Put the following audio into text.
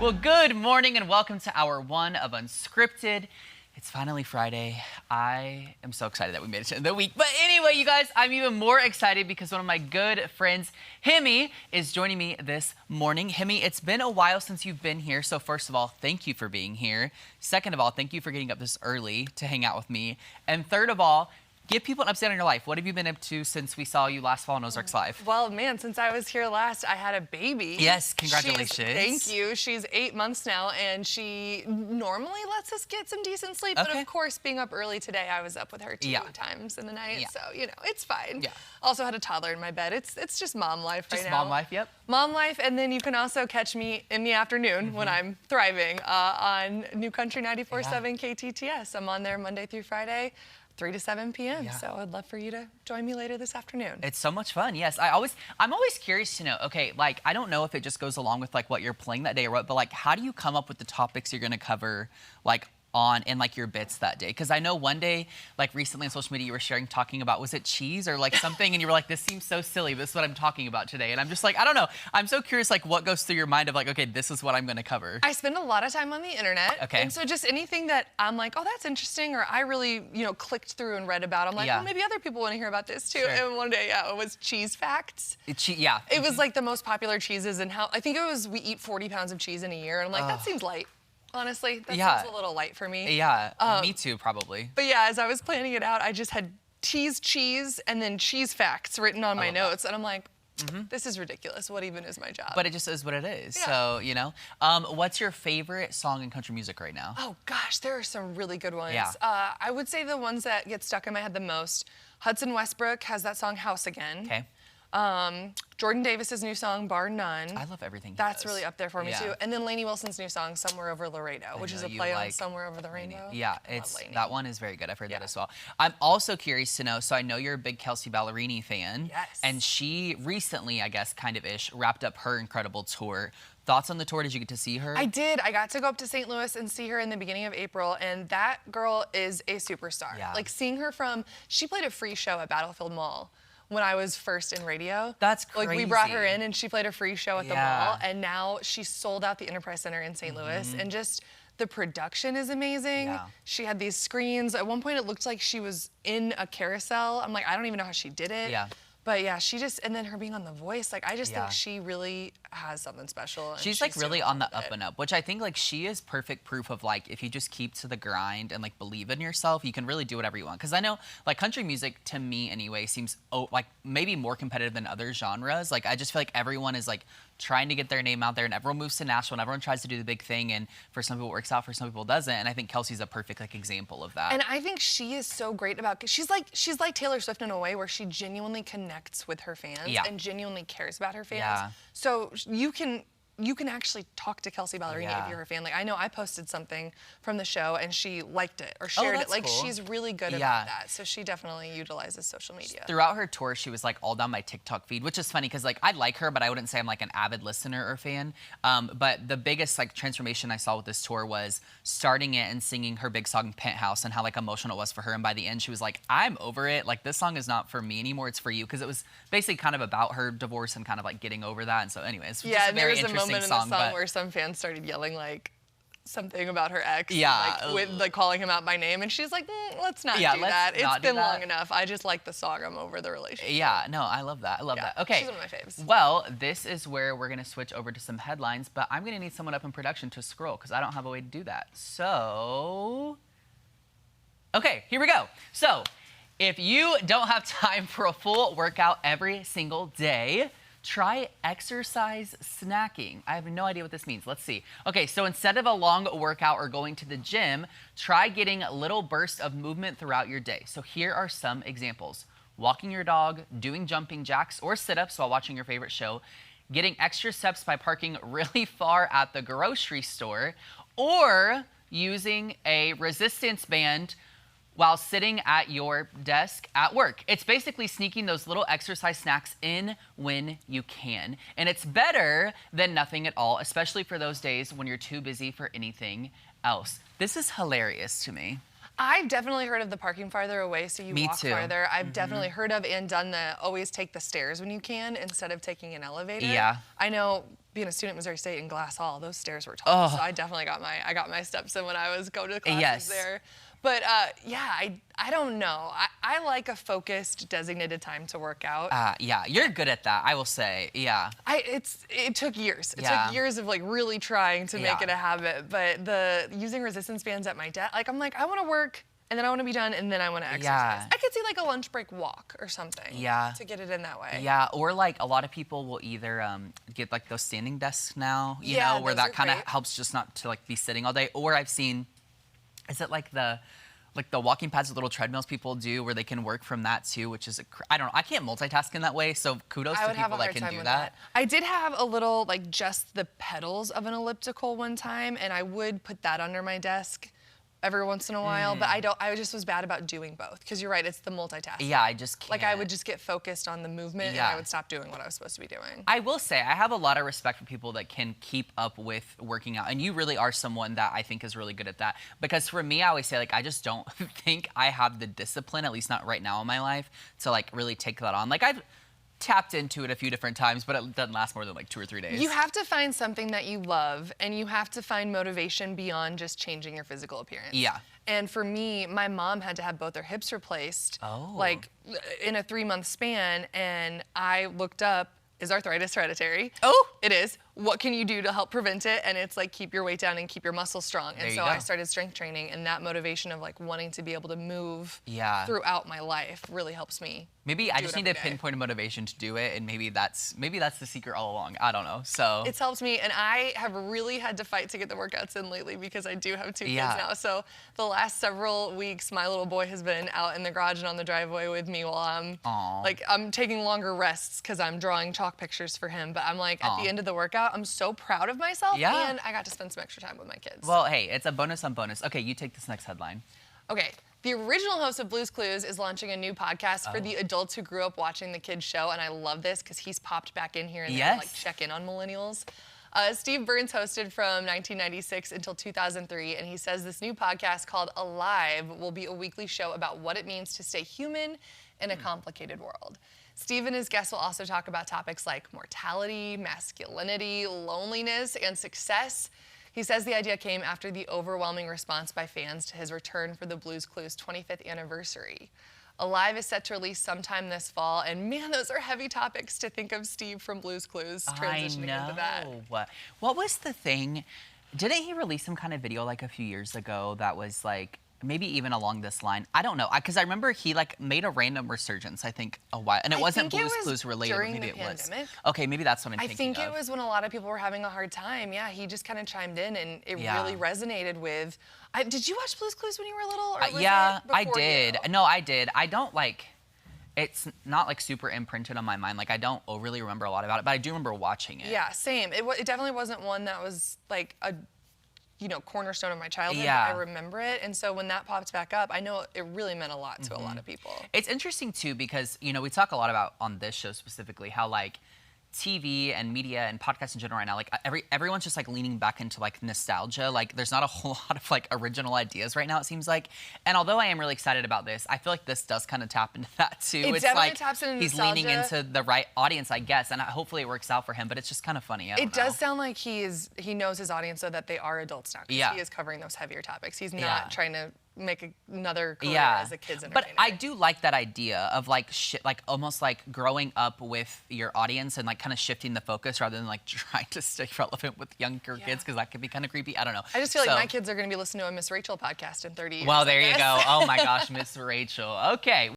Well, good morning and welcome to hour one of Unscripted. It's finally Friday. I am so excited that we made it to the week. But anyway, you guys, I'm even more excited because one of my good friends, Hemi, is joining me this morning. Hemi, it's been a while since you've been here. So first of all, thank you for being here. Second of all, thank you for getting up this early to hang out with me. And third of all, give people an update on your life. What have you been up to since we saw you last fall on Ozarks Live? Well, man, since I was here last, I had a baby. Yes, congratulations. Thank you. She's 8 months now, and she normally lets us get some decent sleep. Okay. But of course, being up early today, I was up with her two times in the night. So, you know, it's fine. Yeah. Also had a toddler in my bed. It's just mom life right now. Just mom life, yep. Mom life, and then you can also catch me in the afternoon when I'm thriving on New Country 94.7 KTTS. I'm on there Monday through Friday, 3 to 7 p.m. So I'd love for you to join me later this afternoon. It's so much fun. Yes, I'm always curious to know. Okay, like I don't know if it just goes along with like what you're playing that day or what, but like how do you come up with the topics you're going to cover like on in like your bits that day? Because I know one day, like recently on social media, you were talking about, was it cheese or like something, and you were like, this seems so silly, but this is what I'm talking about today. And I'm just like, I don't know. I'm so curious, like what goes through your mind of like, okay, this is what I'm going to cover. I spend a lot of time on the internet. Okay. And so just anything that I'm like, oh, that's interesting, or I really, clicked through and read about, I'm like, well, maybe other people want to hear about this too. Sure. And one day, it was cheese facts. It was like the most popular cheeses, and how, I think it was, we eat 40 pounds of cheese in a year. And I'm like, that seems light. Honestly, that seems a little light for me. Yeah, me too, probably. But yeah, as I was planning it out, I just had cheese, and then cheese facts written on my notes. And I'm like, this is ridiculous. What even is my job? But it just is what it is. Yeah. So, what's your favorite song in country music right now? Oh gosh, there are some really good ones. Yeah. I would say the ones that get stuck in my head the most, Hudson Westbrook has that song House Again. Okay. Jordan Davis's new song, Bar None. I love everything he That's does. really up there for me too. And then Lainey Wilson's new song, Somewhere Over Laredo, which is a play on Somewhere Over the Rainbow. Yeah, that one is very good. I've heard that as well. I'm also curious to know, so I know you're a big Kelsea Ballerini fan. Yes. And she recently, I guess, kind of ish, wrapped up her incredible tour. Thoughts on the tour? Did you get to see her? I did. I got to go up to St. Louis and see her in the beginning of April, and that girl is a superstar. Yeah. Like seeing her she played a free show at Battlefield Mall when I was first in radio. That's crazy. Like we brought her in and she played a free show at the mall, and now she sold out the Enterprise Center in St. Louis, and just the production is amazing. Yeah. She had these screens. At one point it looked like she was in a carousel. I'm like, I don't even know how she did it. Yeah. But yeah, and then her being on The Voice, like I just think she really has something special. And she's like really on the up and up, which I think like she is perfect proof of like if you just keep to the grind and like believe in yourself, you can really do whatever you want. Because I know like country music to me anyway seems like maybe more competitive than other genres. Like I just feel like everyone is like trying to get their name out there, and everyone moves to Nashville, and everyone tries to do the big thing, and for some people it works out, for some people it doesn't. And I think Kelsey's a perfect like example of that. And I think she is so great about, she's like Taylor Swift in a way where she genuinely connects with her fans and genuinely cares about her fans. Yeah. So you can actually talk to Kelsea Ballerini if you're her fan. Like I know I posted something from the show and she liked it or shared it. Like cool. she's really good about that. So she definitely utilizes social media. Throughout her tour, she was like all down my TikTok feed, which is funny because like I like her, but I wouldn't say I'm like an avid listener or fan. But the biggest like transformation I saw with this tour was starting it and singing her big song Penthouse, and how like emotional it was for her. And by the end, she was like, I'm over it. Like this song is not for me anymore. It's for you. Because it was basically kind of about her divorce and kind of like getting over that. And so anyways, yeah, just a very there was a moment in the song but where some fans started yelling like something about her ex, yeah, like, with like calling him out by name, and she's like, let's not do that. It's been long enough. I just like the song. I'm over the relationship. Yeah, no, I love that. I love that. Okay. She's one of my faves. Well, this is where we're gonna switch over to some headlines, but I'm gonna need someone up in production to scroll because I don't have a way to do that. So, okay, here we go. So, if you don't have time for a full workout every single day, try exercise snacking. I have no idea what this means. Let's see. Okay, so instead of a long workout or going to the gym, try getting little bursts of movement throughout your day. So here are some examples. Walking your dog, doing jumping jacks or sit-ups while watching your favorite show, getting extra steps by parking really far at the grocery store, or using a resistance band while sitting at your desk at work. It's basically sneaking those little exercise snacks in when you can. And it's better than nothing at all, especially for those days when you're too busy for anything else. This is hilarious to me. I've definitely heard of the parking farther away so you walk farther. I've definitely heard of and done the always take the stairs when you can instead of taking an elevator. Yeah. I know being a student at Missouri State in Glass Hall, those stairs were tall. So I definitely got my steps in when I was going to classes there. But yeah, I don't know. I like a focused, designated time to work out. Yeah, you're good at that, I will say. Yeah. It took years. It took years of like really trying to make it a habit. But using resistance bands at my desk, like I'm like, I want to work and then I want to be done and then I want to exercise. Yeah. I could see like a lunch break walk or something. Yeah. To get it in that way. Yeah, or like a lot of people will either get like those standing desks now, you know, where that kind of helps just not to like be sitting all day. Or I've seen, is it like the walking pads with little treadmills people do where they can work from that too, which is, I don't know, I can't multitask in that way, so kudos to people that can do that. I did have a little, like just the pedals of an elliptical one time, and I would put that under my desk every once in a while, but I just was bad about doing both, because you're right, it's the multitasking. Yeah, I just can't. Like I would just get focused on the movement and I would stop doing what I was supposed to be doing. I will say, I have a lot of respect for people that can keep up with working out, and you really are someone that I think is really good at that, because for me, I always say, like, I just don't think I have the discipline, at least not right now in my life, to like really take that on. Like I've tapped into it a few different times, but it doesn't last more than like 2 or 3 days. You have to find something that you love, and you have to find motivation beyond just changing your physical appearance. Yeah. And for me, my mom had to have both her hips replaced, Oh. like in a 3-month span, and I looked up, is arthritis hereditary? Oh. It is. What can you do to help prevent it? And it's like, keep your weight down and keep your muscles strong. And so I started strength training, and that motivation of like wanting to be able to move throughout my life really helps me. Maybe I just need to pinpoint a motivation to do it, and maybe that's the secret all along. I don't know. So it's helped me, and I have really had to fight to get the workouts in lately because I do have 2 kids now. So the last several weeks, my little boy has been out in the garage and on the driveway with me while I'm taking longer rests because I'm drawing chalk pictures for him. But I'm like, at the end of the workout, I'm so proud of myself, and I got to spend some extra time with my kids. Well, hey, it's a bonus on bonus. Okay, you take this next headline. Okay. The original host of Blue's Clues is launching a new podcast for the adults who grew up watching the kids show, and I love this because he's popped back in here and there to like check in on millennials. Steve Burns hosted from 1996 until 2003, and he says this new podcast called Alive will be a weekly show about what it means to stay human in a complicated world. Steve and his guests will also talk about topics like mortality, masculinity, loneliness, and success. He says the idea came after the overwhelming response by fans to his return for the Blue's Clues 25th anniversary. Alive is set to release sometime this fall, and man, those are heavy topics to think of Steve from Blue's Clues transitioning into that. What was the thing? Didn't he release some kind of video like a few years ago that was like, maybe even along this line? I don't know, because I remember he like made a random resurgence, I think, a while, and it wasn't Blue's Clues related, but maybe it was. Okay, maybe that's what I'm thinking of. I think it was when a lot of people were having a hard time. Yeah, he just kind of chimed in, and it really resonated with. Did you watch Blue's Clues when you were little? Or was I did. No, I did. I don't like. It's not like super imprinted on my mind. Like I don't really remember a lot about it, but I do remember watching it. Yeah, same. It definitely wasn't one that was like a cornerstone of my childhood. Yeah. I remember it. And so when that popped back up, I know it really meant a lot to a lot of people. It's interesting too, because, we talk a lot about on this show specifically how like TV and media and podcasts in general right now, like everyone's just like leaning back into like nostalgia. Like there's not a whole lot of like original ideas right now, it seems like. And although I am really excited about this, I feel like this does kind of tap into that too. It's definitely like taps into he's nostalgia. Leaning into the right audience, I guess, and hopefully it works out for him. But it's just kind of funny. It does sound like he knows his audience so that they are adults now. Because he is covering those heavier topics. He's not trying to make another career as a kid's entertainer. But I do like that idea of like almost like growing up with your audience and like kind of shifting the focus rather than like trying to stay relevant with younger kids, because that could be kind of creepy. I don't know. I just feel like my kids are going to be listening to a Miss Rachel podcast in 30 years. Well, there you go. Oh my gosh, Miss Rachel. Okay.